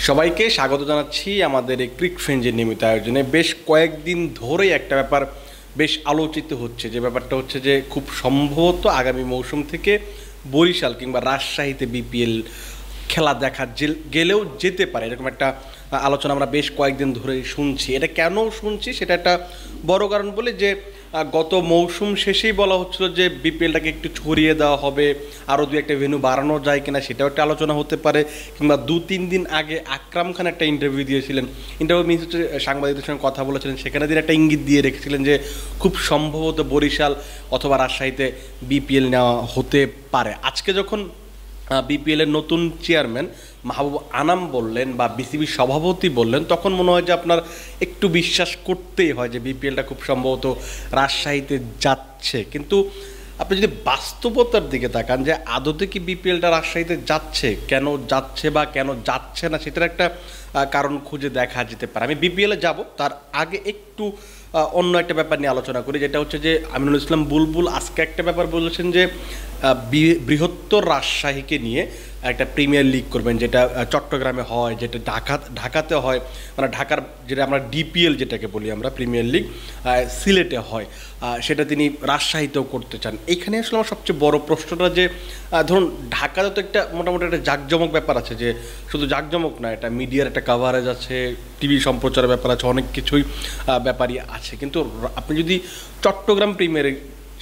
সবাইকে স্বাগত জানাচ্ছি আমাদের এই ক্রিক ফ্রেঞ্জের নিয়মিত আয়োজনে। বেশ কয়েকদিন ধরেই একটা ব্যাপার বেশ আলোচিত হচ্ছে, যে ব্যাপারটা হচ্ছে যে খুব সম্ভবত আগামী মৌসুম থেকে বরিশাল কিংবা রাজশাহীতে বিপিএল খেলা দেখা গেলেও যেতে পারে, এরকম একটা আলোচনা আমরা বেশ কয়েকদিন ধরে শুনছি। এটা কেন শুনছি সেটা একটা বড় কারণ বলে যে গত মৌসুম শেষেই বলা হচ্ছিল যে বিপিএলটাকে একটু ছড়িয়ে দেওয়া হবে, আরও দু একটা ভেন্যু বাড়ানো যায় কিনা সেটাও একটা আলোচনা হতে পারে। কিংবা 2-3 দিন আগে আকরাম খান একটা ইন্টারভিউ দিয়েছিলেন, ইন্টারভিউ মিনস হচ্ছে সাংবাদিকদের সঙ্গে কথা বলেছিলেন, সেখানে তিনি একটা ইঙ্গিত দিয়ে রেখেছিলেন যে খুব সম্ভবত বরিশাল অথবা রাজশাহীতে বিপিএল নেওয়া হতে পারে। আজকে যখন বিপিএলের নতুন চেয়ারম্যান মাহবুব আনাম বললেন বা বিসিবি সভাপতি বললেন, তখন মনে হয় যে আপনার একটু বিশ্বাস করতেই হয় যে বিপিএলটা খুব সম্ভবত রাজশাহীতে যাচ্ছে। কিন্তু আপনি যদি বাস্তবতার দিকে তাকান যে আদতে কি বিপিএলটা রাজশাহীতে যাচ্ছে, কেন যাচ্ছে বা কেন যাচ্ছে না, সেটার একটা কারণ খুঁজে দেখা যেতে পারে। আমি বিপিএলে যাব তার আগে একটু অন্য একটা ব্যাপার নিয়ে আলোচনা করি, যেটা হচ্ছে যে আমিনুল ইসলাম বুলবুল আজকে একটা ব্যাপার বলেছেন যে বৃহত্তর রাজশাহীকে নিয়ে একটা প্রিমিয়ার লিগ করবেন, যেটা চট্টগ্রামে হয়, যেটা ঢাকাতে হয়, মানে ঢাকার যেটা আমরা ডিপিএল যেটাকে বলি আমরা প্রিমিয়ার লিগ, সিলেটে হয়, সেটা তিনি রাজশাহীতেও করতে চান। এইখানে আসলে আমার সবচেয়ে বড় প্রশ্নটা যে ধরুন ঢাকাতে তো একটা মোটামুটি একটা জাঁকজমক ব্যাপার আছে, যে শুধু জাঁকজমক না, এটা মিডিয়ার একটা কাভারেজ আছে, টিভি সম্প্রচারের ব্যাপার আছে, অনেক কিছুই ব্যাপারই আছে। কিন্তু আপনি যদি চট্টগ্রাম প্রিমিয়ারে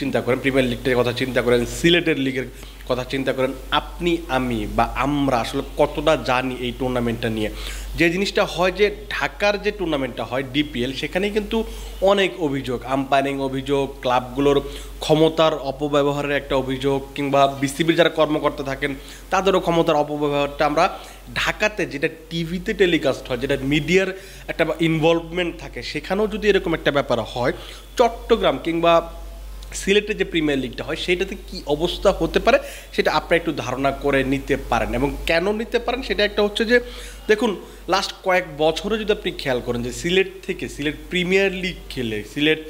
চিন্তা করেন, প্রিমিয়ার লিগটার কথা চিন্তা করেন, সিলেটের লিগের কথা চিন্তা করেন, আপনি আমি বা আমরা আসলে কতটা জানি এই টুর্নামেন্টটা নিয়ে। যে জিনিসটা হয় যে ঢাকার যে টুর্নামেন্টটা হয় ডিপিএল, সেখানে কিন্তু অনেক অভিযোগ, আম্পায়ারিং অভিযোগ, ক্লাবগুলোর ক্ষমতার অপব্যবহারের একটা অভিযোগ, কিংবা বিসিবির যারা কর্মকর্তা থাকেন তাদেরও ক্ষমতার অপব্যবহারটা আমরা ঢাকাতে, যেটা টিভিতে টেলিকাস্ট হয়, যেটা মিডিয়ার একটা ইনভলভমেন্ট থাকে, সেখানেও যদি এরকম একটা ব্যাপার হয়, চট্টগ্রাম কিংবা সিলেটের যে প্রিমিয়ার লিগটা হয় সেইটাতে কি অবস্থা হতে পারে সেটা আপনারা একটু ধারণা করে নিতে পারেন। এবং কেন নিতে পারেন সেটা একটা হচ্ছে যে দেখুন, লাস্ট কয়েক বছরে যদি আপনি খেয়াল করেন যে সিলেট থেকে সিলেট প্রিমিয়ার লিগ খেলে, সিলেট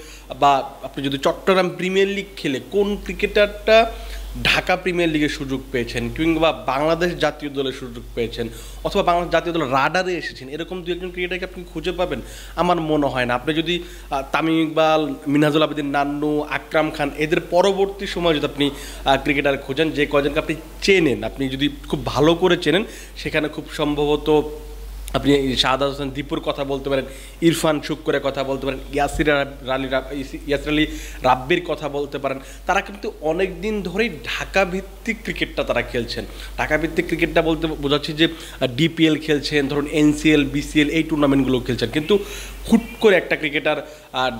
বা আপনি যদি চট্টগ্রাম প্রিমিয়ার লিগ খেলে কোন ক্রিকেটারটা ঢাকা প্রিমিয়ার লিগের সুযোগ পেয়েছেন, কিংবা বাংলাদেশ জাতীয় দলের সুযোগ পেয়েছেন, অথবা বাংলাদেশ জাতীয় দলের রাডারে এসেছেন, এরকম দু একজন ক্রিকেটারকে আপনি খুঁজে পাবেন? আমার মনে হয় না। আপনি যদি তামিম ইকবাল, মিনহাজুল আবেদিন নান্নু, আকরাম খান এদের পরবর্তী সময় যদি আপনি ক্রিকেটার খোঁজেন, যে কয়জনকে আপনি চেনেন, আপনি যদি খুব ভালো করে চেনেন, সেখানে খুব সম্ভবত আপনি শাহাদ হোসেন দীপুর কথা বলতে পারেন, ইরফান শুক্কুরের কথা বলতে পারেন, ইয়াসির আলী রাব্বির কথা বলতে পারেন। তারা কিন্তু অনেক দিন ধরেই ঢাকা ভিত্তিক ক্রিকেটটা তারা খেলছেন। ঢাকা ভিত্তিক ক্রিকেটটা বলতে বোঝাচ্ছি যে ডিপিএল খেলছেন, ধরুন এনসিএল, বিসিএল এই টুর্নামেন্টগুলো খেলছেন। কিন্তু হুট করে একটা ক্রিকেটার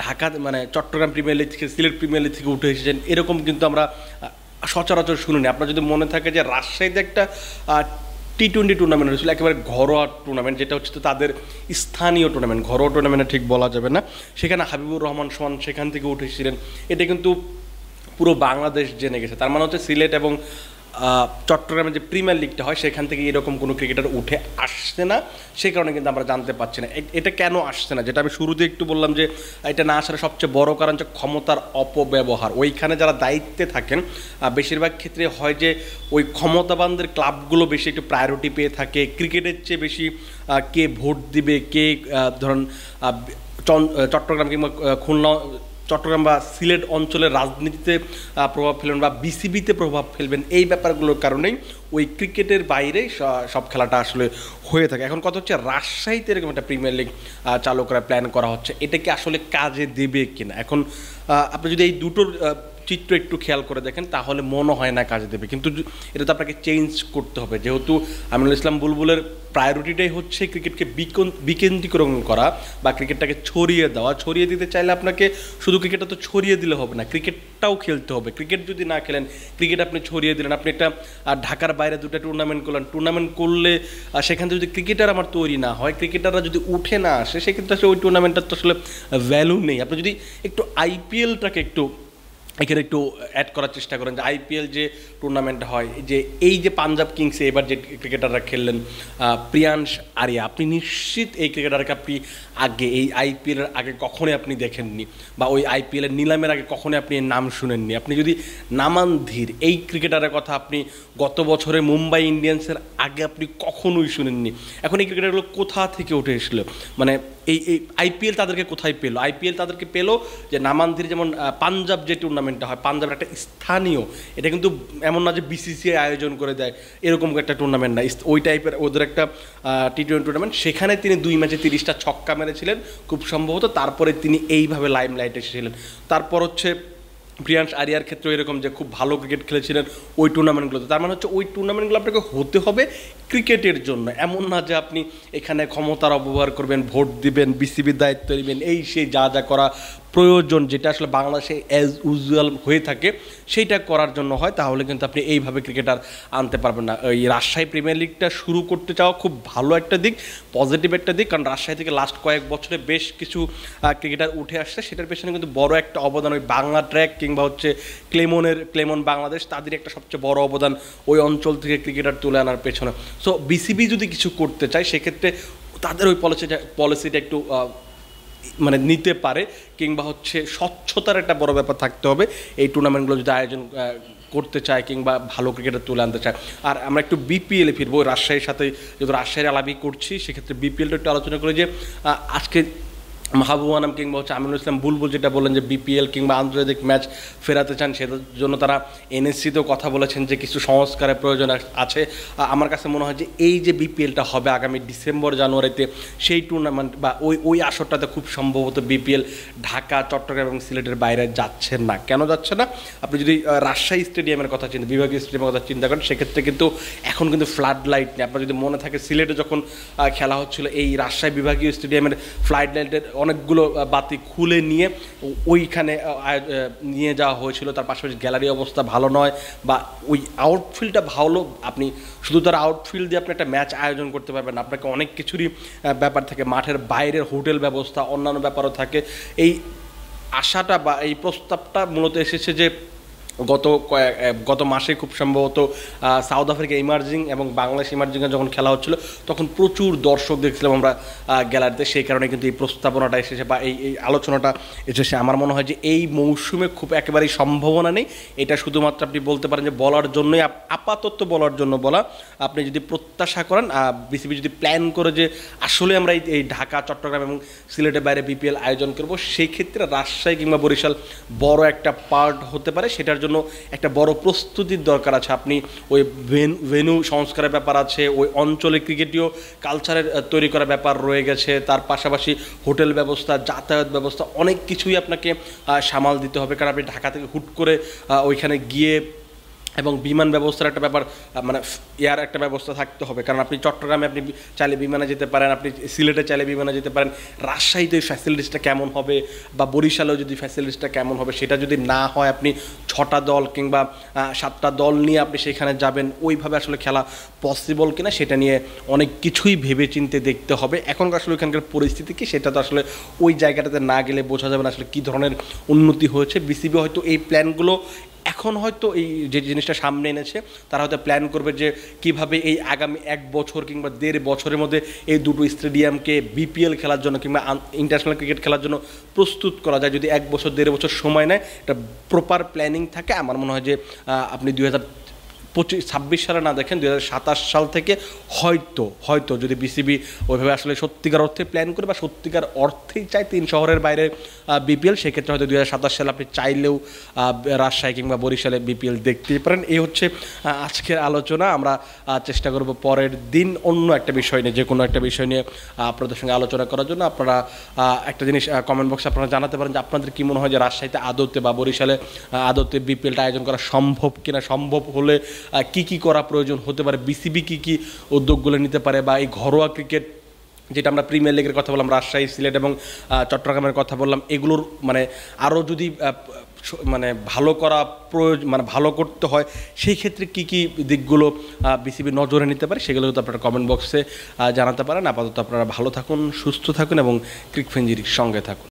ঢাকা মানে চট্টগ্রাম প্রিমিয়ার লিগ থেকে সিলেট প্রিমিয়ার লিগ থেকে উঠে এসেছেন, এরকম কিন্তু আমরা সচরাচর শুনিনি। আপনার যদি মনে থাকে যে রাজশাহীতে একটা টি20 টুর্নামেন্ট হয়েছিল, একেবারে ঘরোয়া টুর্নামেন্ট, যেটা হচ্ছে তাদের স্থানীয় টুর্নামেন্ট, ঘরোয়া টুর্নামেন্টে ঠিক বলা যাবে না, সেখানে হাবিবুর রহমান সোহান সেখান থেকে উঠেছিলেন। এটা কিন্তু পুরো বাংলাদেশ জেনে গেছে। তার মানে হচ্ছে সিলেট এবং চট্টগ্রামের যে প্রিমিয়ার লিগটা হয় সেখান থেকে এরকম কোনো ক্রিকেটার উঠে আসছে না, সেই কারণে কিন্তু আমরা জানতে পারছি না এটা কেন আসছে না। যেটা আমি শুরুতে একটু বললাম যে এটা না আসার সবচেয়ে বড় কারণ যে ক্ষমতার অপব্যবহার। ওইখানে যারা দায়িত্বে থাকেন বেশিরভাগ ক্ষেত্রে হয় যে ওই ক্ষমতাবানদের ক্লাবগুলো বেশি একটু প্রায়োরিটি পেয়ে থাকে, ক্রিকেটের চেয়ে বেশি কে ভোট দিবে, কে ধরুন চট্টগ্রাম কিংবা খুলনা, চট্টগ্রাম বা সিলেট অঞ্চলের রাজনীতিতে প্রভাব ফেলবেন বা বিসিবিতে প্রভাব ফেলবেন, এই ব্যাপারগুলোর কারণেই ওই ক্রিকেটের বাইরে সব খেলাটা আসলে হয়ে থাকে। এখন কথা হচ্ছে রাজশাহীতে এরকম একটা প্রিমিয়ার লিগ চালু করার প্ল্যান করা হচ্ছে, এটা কি আসলে কাজে দেবে কিনা? এখন আপনি যদি এই দুটোর চিত্র একটু খেয়াল করে দেখেন তাহলে মনে হয় না কাজে দেবে, কিন্তু এটা তো আপনাকে চেঞ্জ করতে হবে। যেহেতু আমিনুল ইসলাম বুলবুলের প্রায়োরিটিটাই হচ্ছে ক্রিকেটকে বিকেন্দ্রীকরণ করা বা ক্রিকেটটাকে ছড়িয়ে দেওয়া। ছড়িয়ে দিতে চাইলে আপনাকে শুধু ক্রিকেটটা তো ছড়িয়ে দিলে হবে না, ক্রিকেটটাও খেলতে হবে। ক্রিকেট যদি না খেলেন, ক্রিকেট আপনি ছড়িয়ে দিলেন, আপনি একটা ঢাকার বাইরে দুটো টুর্নামেন্ট করলেন, টুর্নামেন্ট করলে সেখান থেকে যদি ক্রিকেটার আমার তৈরি না হয়, ক্রিকেটাররা যদি উঠে না আসে, সেক্ষেত্রে আসলে ওই টুর্নামেন্টটার তো আসলে ভ্যালু নেই। আপনি যদি একটু আইপিএলটাকে একটু এখানে একটু অ্যাড করার চেষ্টা করেন যে আইপিএল যে টুর্নামেন্ট হয়, যে এই যে পাঞ্জাব কিংসে এবার যে ক্রিকেটাররা খেললেন, প্রিয়াংশ আরিয়া, আপনি নিশ্চিত এই ক্রিকেটারকে আপনি আগে এই আইপিএলের আগে কখনোই আপনি দেখেননি, বা ওই আইপিএলের নিলামের আগে কখনোই আপনি এর নাম শুনেননি। আপনি যদি নামান ধীর এই ক্রিকেটারের কথা আপনি গত বছরে মুম্বাই ইন্ডিয়ান্সের আগে আপনি কখনোই শুনেননি। এখন এই ক্রিকেটারগুলো কোথা থেকে উঠে এসলো, মানে এই আইপিএল তাদেরকে কোথায় পেলো? আইপিএল তাদেরকে পেলো যে নামান্ধির, যেমন পাঞ্জাব যে টুর্নামেন্টটা হয়, পাঞ্জাবের একটা স্থানীয়, এটা কিন্তু এমন না যে বিসিসিআই আয়োজন করে দেয় এরকম একটা টুর্নামেন্ট না, ওই টাইপের ওদের একটা টি-20 টুর্নামেন্ট। সেখানে তিনি 2 ম্যাচে 30টা ছক্কা মেরেছিলেন খুব সম্ভবত, তারপরে তিনি এইভাবে লাইমলাইটে এসেছিলেন। তারপর হচ্ছে প্রিয়াংশ আরিয়ার ক্ষেত্রে এরকম যে খুব ভালো ক্রিকেট খেলেছিলেন ওই টুর্নামেন্টগুলোতে। তার মানে হচ্ছে ওই টুর্নামেন্টগুলো আপনাকে হতে হবে ক্রিকেটের জন্য, এমন না যে আপনি এখানে ক্ষমতার অপব্যবহার করবেন, ভোট দিবেন, বিসিবির দায়িত্ব নেবেন, এই সেই যা যা করা প্রয়োজন, যেটা আসলে বাংলাদেশে অ্যাজ ইউজুয়াল হয়ে থাকে সেইটা করার জন্য হয়, তাহলে কিন্তু আপনি এইভাবে ক্রিকেটার আনতে পারবেন না। এই রাজশাহী প্রিমিয়ার লিগটা শুরু করতে চাওয়া খুব ভালো একটা দিক, পজিটিভ একটা দিক, কারণ রাজশাহী থেকে লাস্ট কয়েক বছরে বেশ কিছু ক্রিকেটার উঠে আসছে, সেটার পেছনে কিন্তু বড় একটা অবদান ওই বাংলা ট্র্যাক কিংবা হচ্ছে ক্লেমন বাংলাদেশ, তাদের একটা সবচেয়ে বড় অবদান ওই অঞ্চল থেকে ক্রিকেটার তুলে আনার পেছনে। সো বিসিবি যদি কিছু করতে চায় সেক্ষেত্রে তাদের ওই পলিসিটা একটু মানে নিতে পারে, কিংবা হচ্ছে স্বচ্ছতার একটা বড় ব্যাপার থাকতে হবে এই টুর্নামেন্টগুলো যদি আয়োজন করতে চায় কিংবা ভালো ক্রিকেটার তুলে আনতে চায়। আর আমরা একটু বিপিএলে ফিরবো, রাজশাহীর সাথে যেহেতু রাজশাহীর আলাপি করছি, সেক্ষেত্রে বিপিএলটা একটু আলোচনা করি যে আজকে মাহবুব আনাম কিংবা হচ্ছে আমিনুল ইসলাম বুলবুল যেটা বললেন যে বিপিএল কিংবা আন্তর্জাতিক ম্যাচ ফেরাতে চান, সেটার জন্য তারা এনএসসিতেও কথা বলেছেন যে কিছু সংস্কারের প্রয়োজন আছে। আমার কাছে মনে হয় যে এই যে বিপিএলটা হবে আগামী ডিসেম্বর জানুয়ারিতে, সেই টুর্নামেন্ট বা ওই আসরটাতে খুব সম্ভবত বিপিএল ঢাকা, চট্টগ্রাম এবং সিলেটের বাইরে যাচ্ছে না। কেন যাচ্ছে না? আপনি যদি রাজশাহী স্টেডিয়ামের কথা চিন্তা, বিভাগীয় স্টেডিয়ামের কথা চিন্তা করেন, সেক্ষেত্রে কিন্তু এখন কিন্তু ফ্লাড লাইট নেই। আপনার যদি মনে থাকে সিলেটে যখন খেলা হচ্ছিল, এই রাজশাহী বিভাগীয় স্টেডিয়ামের ফ্লাড লাইটের অনেকগুলো বাতি খুলে নিয়ে ওইখানে নিয়ে যাওয়া হয়েছিল। তার পাশাপাশি গ্যালারি অবস্থা ভালো নয়, বা ওই আউটফিল্ডটা ভালো, আপনি শুধু তার আউটফিল্ড দিয়ে আপনি একটা ম্যাচ আয়োজন করতে পারবেন, আপনাকে অনেক কিছুরই ব্যাপার থাকে, মাঠের বাইরের হোটেল ব্যবস্থা, অন্যান্য ব্যাপারও থাকে। এই আশাটা বা এই প্রস্তাবটা মূলত এসেছে যে গত মাসে খুব সম্ভবত সাউথ আফ্রিকা ইমার্জিং এবং বাংলাদেশ ইমার্জিংয়ে যখন খেলা হচ্ছিল, তখন প্রচুর দর্শক দেখছিলাম আমরা গ্যালারিতে। সেই কারণে কিন্তু এই প্রস্তাবনাটা এসেছে বা এই আলোচনাটা এসেছে। আমার মনে হয় যে এই মৌসুমে খুব একেবারেই সম্ভাবনা নেই। এটা শুধুমাত্র আপনি বলতে পারেন যে বলার জন্যই, আপাতত বলার জন্য বলা। আপনি যদি প্রত্যাশা করেন, বিসিবি যদি প্ল্যান করে যে আসলে আমরা এই ঢাকা, চট্টগ্রাম এবং সিলেটের বাইরে বিপিএল আয়োজন করব, সেই ক্ষেত্রে রাজশাহী কিংবা বরিশাল বড় একটা পার্ট হতে পারে। সেটার জন্য একটা বড় প্রস্তুতির দরকার আছে। আপনি ওই ভেন্যু সংস্কারের ব্যাপার আছে, ওই অঞ্চলে ক্রিকেটীয় কালচারের তৈরি করার ব্যাপার রয়ে গেছে, তার পাশাপাশি হোটেল ব্যবস্থা, যাতায়াত ব্যবস্থা, অনেক কিছুই আপনাকে সামাল দিতে হবে। কারণ আপনি ঢাকা থেকে হুট করে ওইখানে গিয়ে, এবং বিমান ব্যবস্থার একটা ব্যাপার, মানে এয়ার একটা ব্যবস্থা থাকতে হবে। কারণ আপনি চট্টগ্রামে আপনি চাইলে বিমানে যেতে পারেন, আপনি সিলেটে চাইলে বিমানে যেতে পারেন, রাজশাহীতে ওই ফ্যাসিলিটিসটা কেমন হবে, বা বরিশালেও যদি ফ্যাসিলিটিসটা কেমন হবে, সেটা যদি না হয়, আপনি 6টা দল কিংবা 7টা দল নিয়ে আপনি সেখানে যাবেন, ওইভাবে আসলে খেলা পসিবল কিনা সেটা নিয়ে অনেক কিছুই ভেবে চিন্তে দেখতে হবে। এখনকার আসলে ওইখানকার পরিস্থিতি কি, সেটা তো আসলে ওই জায়গাটাতে না গেলে বোঝা যাবে না আসলে কী ধরনের উন্নতি হয়েছে। বিসিবি হয়তো এই প্ল্যানগুলো এখন হয়তো এই যে জিনিসটা সামনে এনেছে, তারা হয়তো প্ল্যান করবে যে কীভাবে এই আগামী 1 বছর কিংবা 1.5 বছরের মধ্যে এই দুটো স্টেডিয়ামকে বিপিএল খেলার জন্য কিংবা ইন্টারন্যাশনাল ক্রিকেট খেলার জন্য প্রস্তুত করা যায়। যদি 1 বছর 1.5 বছর সময় নেয়, এটা প্রপার প্ল্যানিং থাকে, আমার মনে হয় যে আপনি 2026 সালে না দেখেন, 2027 সাল থেকে হয়তো যদি বিসিবি ওইভাবে আসলে সত্যিকার অর্থে প্ল্যান করে বা সত্যিকার অর্থেই চায় 3 শহরের বাইরে বিপিএল, সেক্ষেত্রে হয়তো 2027 সালে আপনি চাইলেও রাজশাহী কিংবা বরিশালে বিপিএল দেখতেই পারেন। এই হচ্ছে আজকের আলোচনা। আমরা চেষ্টা করব পরের দিন অন্য একটা বিষয় নিয়ে, যে কোনো একটা বিষয় নিয়ে আপনাদের সঙ্গে আলোচনা করার জন্য। আপনারা একটা জিনিস কমেন্ট বক্সে আপনারা জানাতে পারেন যে আপনাদের কী মনে হয় যে রাজশাহীতে আদতে বা বরিশালে আদতে বিপিএলটা আয়োজন করা সম্ভব কিনা, সম্ভব হলে কি করা প্রয়োজন হতে পারে, বিসিবি কি উদ্যোগগুলো নিতে পারে, বা এই ঘরোয়া ক্রিকেট যেটা আমরা প্রিমিয়ার লিগের কথা বললাম, রাজশাহী, সিলেট এবং চট্টগ্রামের কথা বললাম, এগুলোর মানে আরও যদি মানে ভালো করা প্রয়োজন, মানে ভালো করতে হয়, সেই ক্ষেত্রে কী দিকগুলো বিসিবি নজরে নিতে পারে, সেগুলো কিন্তু আপনারা কমেন্ট বক্সে জানাতে পারেন। আপাতত আপনারা ভালো থাকুন, সুস্থ থাকুন এবং ক্রিকফেঞ্জির সঙ্গে থাকুন।